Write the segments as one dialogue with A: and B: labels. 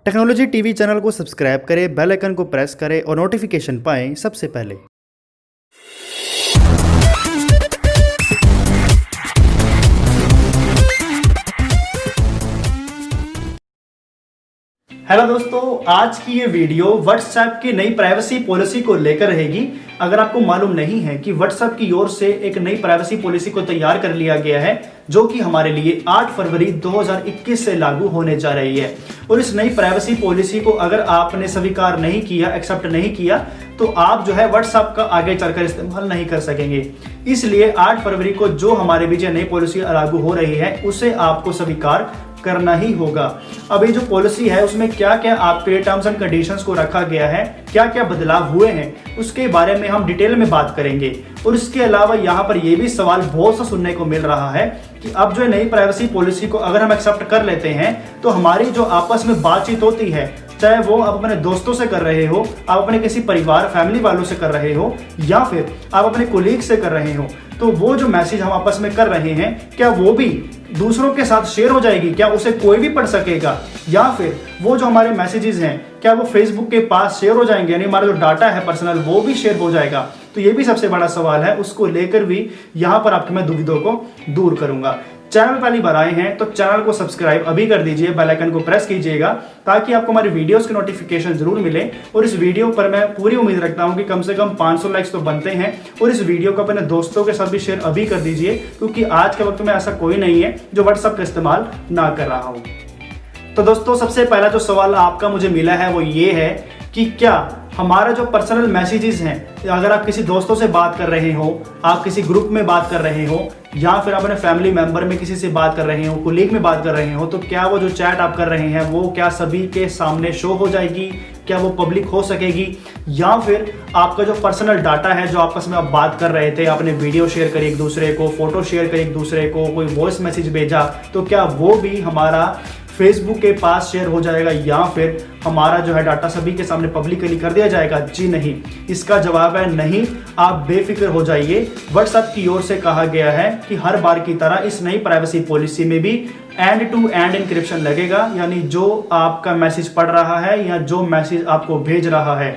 A: Technology TV channel को subscribe करें, bell icon को प्रेस करें और नोटिफिकेशन पाएं सबसे पहले। हेलो दोस्तों, आज की ये वीडियो व्हाट्सएप की नई प्राइवेसी पॉलिसी को लेकर रहेगी। अगर आपको मालूम नहीं है कि व्हाट्सएप की ओर से एक नई प्राइवेसी पॉलिसी को तैयार कर लिया गया है, जो कि हमारे लिए 8 फरवरी 2021 से लागू होने जा रही है। और इस नई प्राइवेसी पॉलिसी को अगर आपने स्वीकार नहीं किया, एक्सेप्ट नहीं किया, तो आप जो है व्हाट्सएप का आगे चलकर इस्तेमाल नहीं कर सकेंगे। इसलिए 8 फरवरी को जो हमारे बीच नई पॉलिसी लागू हो रही है, उसे आपको स्वीकार करना ही होगा। अभी जो पॉलिसी है उसमें क्या क्या आपके टर्म्स एंड कंडीशंस को रखा गया है, क्या क्या बदलाव हुए हैं, उसके बारे में हम डिटेल में बात करेंगे। और इसके अलावा यहाँ पर यह भी सवाल बहुत सा सुनने को मिल रहा है कि अब जो नई प्राइवेसी पॉलिसी को अगर हम एक्सेप्ट कर लेते हैं तो हमारी जो आपस में बातचीत होती है, चाहे वो आप अपने दोस्तों से कर रहे हो, आप अपने किसी परिवार फैमिली वालों से कर रहे हो, या फिर आप अपने कोलीग से कर रहे हो, तो वो जो मैसेज हम आपस में कर रहे हैं, क्या वो भी दूसरों के साथ शेयर हो जाएगी? क्या उसे कोई भी पढ़ सकेगा? या फिर वो जो हमारे मैसेजेस हैं, क्या वो फेसबुक के पास शेयर हो जाएंगे? यानी हमारा जो डाटा है पर्सनल, वो भी शेयर हो जाएगा? तो ये भी सबसे बड़ा सवाल है, उसको लेकर भी यहाँ पर आपके मैं दुविधा को दूर करूंगा। चैनल पहली बार आए हैं तो चैनल को सब्सक्राइब अभी कर दीजिए, बेल आइकन को प्रेस कीजिएगा ताकि आपको हमारी वीडियोस की नोटिफिकेशन जरूर मिले। और इस वीडियो पर मैं पूरी उम्मीद रखता हूं कि कम से कम 500 लाइक्स तो बनते हैं। और इस वीडियो को अपने दोस्तों के साथ भी शेयर अभी कर दीजिए, क्योंकि आज के वक्त में ऐसा कोई नहीं है जो व्हाट्सएप का इस्तेमाल ना कर रहा हो। तो दोस्तों, सबसे पहला जो सवाल आपका मुझे मिला है वो ये है कि क्या हमारा जो पर्सनल मैसेजेस हैं, अगर आप किसी दोस्तों से बात कर रहे हो, आप किसी ग्रुप में बात कर रहे हो, या फिर अपने फैमिली मेंबर में किसी से बात कर रहे हो, कोलीग में बात कर रहे हो, तो क्या वो जो चैट आप कर रहे हैं वो क्या सभी के सामने शो हो जाएगी? क्या वो पब्लिक हो सकेगी? या फिर आपका जो पर्सनल डाटा है, जो आपस में आप बात कर रहे थे, आपने वीडियो शेयर करी एक दूसरे को, फोटो शेयर करी एक दूसरे को, कोई वॉइस मैसेज भेजा, तो क्या वो भी हमारा फेसबुक के पास शेयर हो जाएगा? या फिर हमारा जो है डाटा सभी के सामने पब्लिकली कर दिया जाएगा? जी नहीं, इसका जवाब है नहीं। आप बेफिक्र हो जाइए। व्हाट्सएप की ओर से कहा गया है कि हर बार की तरह इस नई प्राइवेसी पॉलिसी में भी एंड टू एंड इंक्रिप्शन लगेगा, यानी जो आपका मैसेज पढ़ रहा है या जो मैसेज आपको भेज रहा है,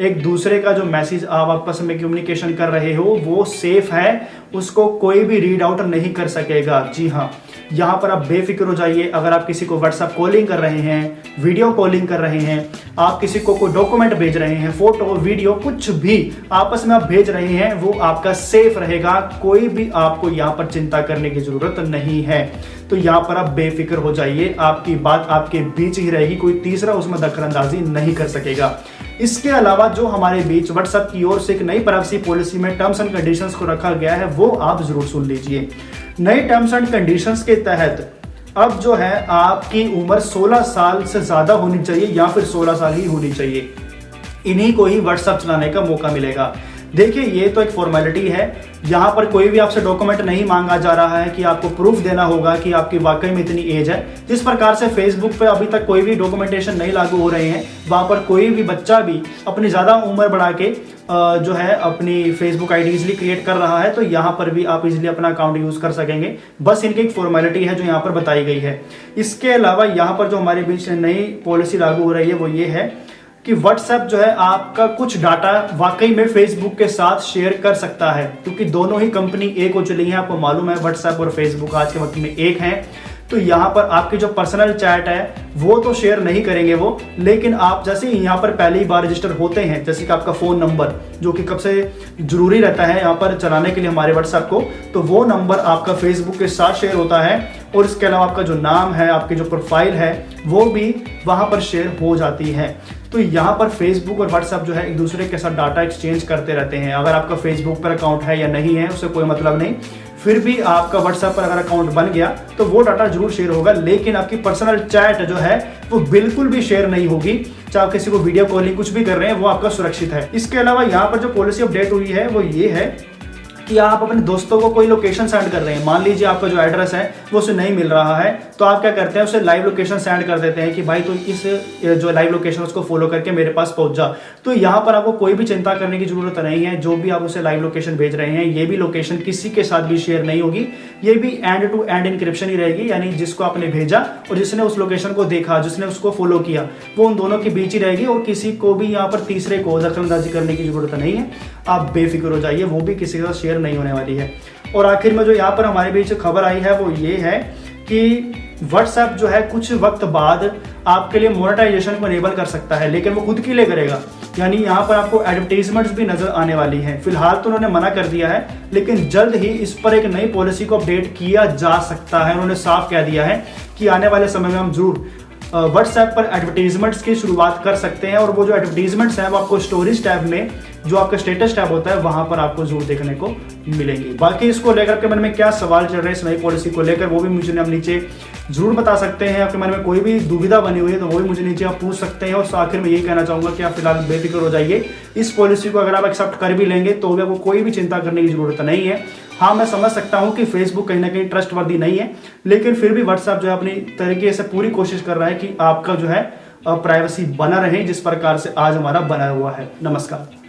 A: एक दूसरे का जो मैसेज आप आपस में कम्युनिकेशन कर रहे हो, वो सेफ है, उसको कोई भी रीड आउट नहीं कर सकेगा। जी हाँ, यहाँ पर आप बेफिक्र हो जाइए। अगर आप किसी को व्हाट्सएप कॉलिंग कर रहे हैं, वीडियो कॉलिंग कर रहे हैं, आप किसी को कोई डॉक्यूमेंट भेज रहे हैं, फोटो वीडियो कुछ भी आपस में आप भेज रहे हैं, वो आपका सेफ रहेगा। कोई भी आपको यहाँ पर चिंता करने की जरूरत नहीं है। तो यहाँ पर आप बेफिक्र हो जाइए, आपकी बात आपके बीच ही रहेगी, कोई तीसरा उसमें दखलंदाजी नहीं कर सकेगा। इसके अलावा जो हमारे बीच व्हाट्सएप की ओर से एक नई प्राइवेसी पॉलिसी में टर्म्स एंड कंडीशंस को रखा गया है, वो आप जरूर सुन लीजिए। नई टर्म्स एंड कंडीशंस के तहत अब जो है आपकी उम्र 16 साल से ज्यादा होनी चाहिए या फिर 16 साल ही होनी चाहिए। इन्हीं को ही व्हाट्सएप चलाने का मौका मिलेगा। देखिए, ये तो एक फॉर्मेलिटी है, यहाँ पर कोई भी आपसे डॉक्यूमेंट नहीं मांगा जा रहा है कि आपको प्रूफ देना होगा कि आपकी वाकई में इतनी एज है। जिस प्रकार से फेसबुक पे अभी तक कोई भी डॉक्यूमेंटेशन नहीं लागू हो रहे हैं, वहां पर कोई भी बच्चा भी अपनी ज्यादा उम्र बढ़ा के जो है अपनी फेसबुक आईडी इजिली क्रिएट कर रहा है, तो यहाँ पर भी आप इजिली अपना अकाउंट यूज कर सकेंगे। बस इनकी एक फॉर्मेलिटी है जो यहाँ पर बताई गई है। इसके अलावा यहाँ पर जो हमारे बीच नई पॉलिसी लागू हो रही है वो ये है कि व्हाट्सएप जो है आपका कुछ डाटा वाकई में फेसबुक के साथ शेयर कर सकता है, क्योंकि दोनों ही कंपनी एक हो चली है। आपको मालूम है व्हाट्सएप और फेसबुक आज के वक्त में एक है। तो यहाँ पर आपकी जो पर्सनल चैट है वो तो शेयर नहीं करेंगे वो, लेकिन आप जैसे ही यहाँ पर पहली बार रजिस्टर होते हैं, जैसे कि आपका फोन नंबर जो कि कब से जरूरी रहता है यहाँ पर चलाने के लिए हमारे व्हाट्सएप को, तो वो नंबर आपका फेसबुक के साथ शेयर होता है। और इसके अलावा आपका जो नाम है, आपकी जो प्रोफाइल है, वो भी वहां पर शेयर हो जाती है। तो यहाँ पर फेसबुक और व्हाट्सएप जो है एक दूसरे के साथ डाटा एक्सचेंज करते रहते हैं। अगर आपका फेसबुक पर अकाउंट है या नहीं है उससे कोई मतलब नहीं, फिर भी आपका व्हाट्सएप पर अगर अकाउंट बन गया तो वो डाटा जरूर शेयर होगा, लेकिन आपकी पर्सनल चैट जो है वो बिल्कुल भी शेयर नहीं होगी। चाहे आप किसी को वीडियो कॉलिंग कुछ भी कर रहे हैं, वो आपका सुरक्षित है। इसके अलावा यहाँ पर जो पॉलिसी अपडेट हुई है वो ये है कि आप अपने दोस्तों को कोई लोकेशन सेंड कर रहे हैं, मान लीजिए आपका जो एड्रेस है वो उसे नहीं मिल रहा है, तो आप क्या करते हैं, उसे लाइव लोकेशन सेंड कर देते हैं कि भाई तो इस जो लाइव लोकेशन उसको फॉलो करके मेरे पास पहुंच जा। तो यहाँ पर आपको कोई भी चिंता करने की जरूरत नहीं है। जो भी आप उसे लाइव लोकेशन भेज रहे हैं, ये भी लोकेशन किसी के साथ भी शेयर नहीं होगी, ये भी एंड टू एंड इंक्रिप्शन ही रहेगी। यानी जिसको आपने भेजा और जिसने उस लोकेशन को देखा, जिसने उसको फॉलो किया, वो उन दोनों के बीच ही रहेगी और किसी को भी यहाँ पर तीसरे को दखलंदाजी करने की जरूरत नहीं है। आप बेफिक्र हो जाइए, वो भी किसी के साथ शेयर नहीं होने वाली है। और आखिर में जो यहाँ पर हमारे बीच खबर आई है वो ये है कि व्हाट्सएप जो है कुछ वक्त बाद आपके लिए मोनेटाइजेशन को इनेबल कर सकता है, लेकिन वो खुद के लिए करेगा। यानी यहाँ पर आपको एडवर्टीजमेंट्स भी नजर आने वाली हैं। फिलहाल तो उन्होंने मना कर दिया है, लेकिन जल्द ही इस पर एक नई पॉलिसी को अपडेट किया जा सकता है। उन्होंने साफ कह दिया है कि आने वाले समय में हम जरूर व्हाट्सएप पर एडवर्टीजमेंट्स की शुरुआत कर सकते हैं, और वो जो एडवर्टीजमेंट्स हैं वो आपको स्टोरीज टैब में, जो आपका स्टेटस टैब होता है, वहां पर आपको जरूर देखने को मिलेंगे। बाकी इसको लेकर आपके मन में क्या सवाल चल रहे हैं इस नई पॉलिसी को लेकर, वो भी मुझे आप नीचे जरूर बता सकते हैं। आपके मन में कोई भी दुविधा बनी हुई है तो वो भी मुझे नीचे आप पूछ सकते हैं। और आखिर में यही कहना चाहूंगा कि आप फिलहाल बेफिक्र हो जाइए। इस पॉलिसी को अगर आप एक्सेप्ट कर भी लेंगे तो भी आपको कोई भी चिंता करने की जरूरत नहीं है। हाँ, मैं समझ सकता हूं कि फेसबुक कहीं ना कहीं ट्रस्टवर्दी नहीं है, लेकिन फिर भी व्हाट्सएप जो है अपनी तरीके से पूरी कोशिश कर रहा है कि आपका जो है प्राइवेसी बना रहे, जिस प्रकार से आज हमारा बना हुआ है। नमस्कार।